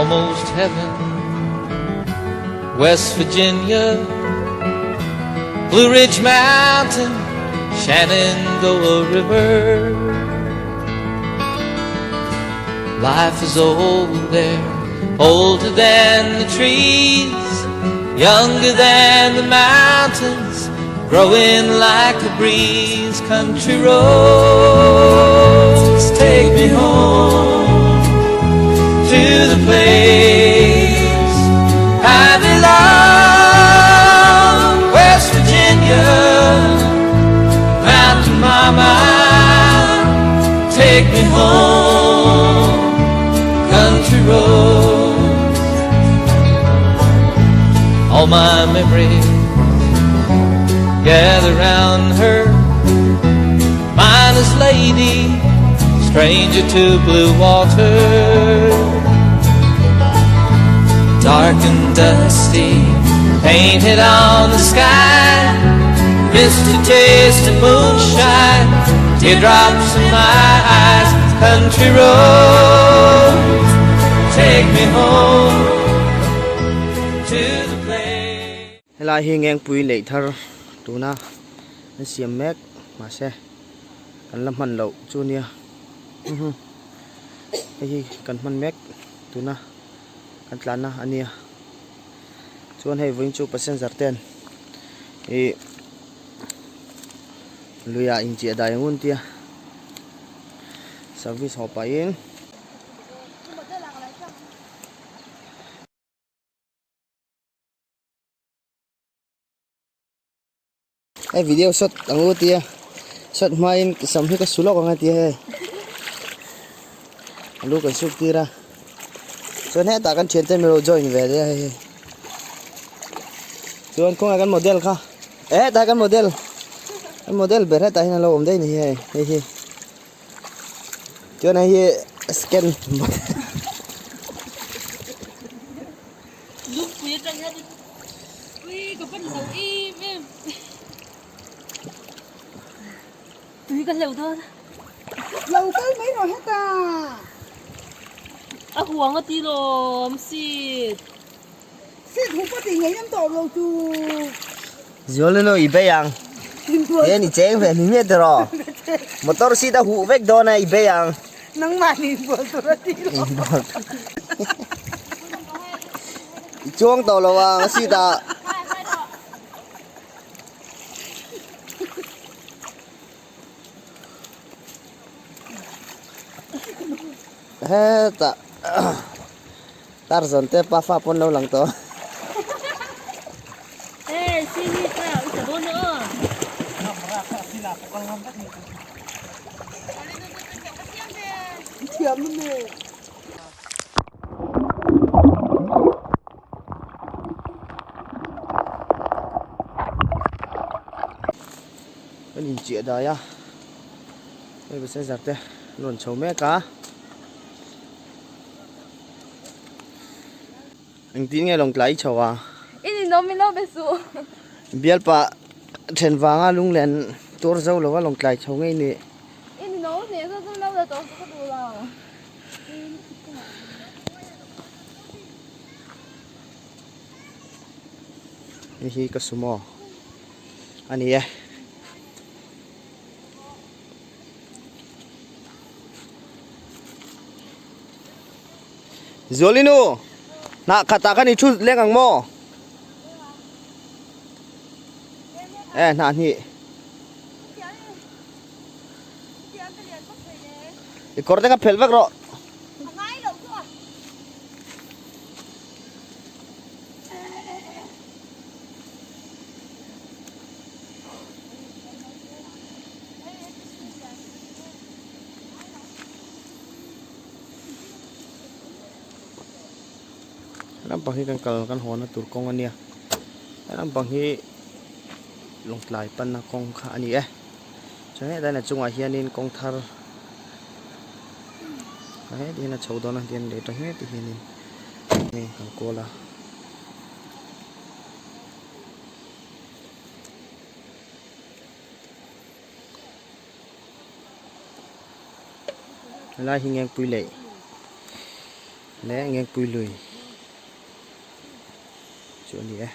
almost heaven. West Virginia, Blue Ridge Mountain, Shenandoah River. Life is old there, older than the trees, younger than the mountains, growing like a breeze. Country roads take me home to the place I belong. West Virginia, Mountain Mama, take me home. Country roads, all my memories gather round her. Mindless lady, stranger to blue water. Dark and dusty, painted on the sky, misty taste of moonshine, teardrops in my eyes. Country roads, take me home to the place. Là hình anh bùi lệ thơ tù na nó xiêm mét mà xe cần làm hành lậu chu nia cái cần man mét tù na cần lan na ania chuan hay vinh chu percent giật tiền thì lùi à in chia đại ngun tia service họ pain cái video shot ang u tia shot main sam hi ka sulok ang tia he lu ka suk tira chuan he ta kan thian te mero join ve de he chuan kong kan model kha ta kan model ber ta hin lo om dei ni he he chuan he scan lúc quý trang hết ui có phần lẩu im em tùy cái lẩu thôi lẩu tới mấy rồi hết à huống cái tí lồm xịt xịt không có tiền nghĩ em tổ lẩu chú rồi nó ibe yang ye ni cheng ve ni me dro motor si da hu vek do na ibe yang nang mani bol to ra ti lo chuông tàu lo wa si da he ta Tarzan te pa fa pon lo lang to ê xin đi nào ít bố nữa thiểm nè cái nhìn chuyện đó ya đây bây giờ giặt đây luôn chấu mẹ cá anh tin nghe lòng lấy chầu à ít nó mới lo bé su biết pa trên vàng à lung lên tua dâu là lòng lấy chầu ngay nè ít nó thì sao không lâu rồi tôi có đủ rồi hi ka sumo ani e Zolino na katakan ni chu lengang mo na ni ikorde ka phelbak ro Nam panghi kan kal kan hona tur kong ania nam panghi long tlai pan na kong kha ani e chane da na chunga hianin kong thar he di na chaudona dian le ta he ti hianin ni kan kola la hingeng pui le lẽ nghe cùi lười chỗ này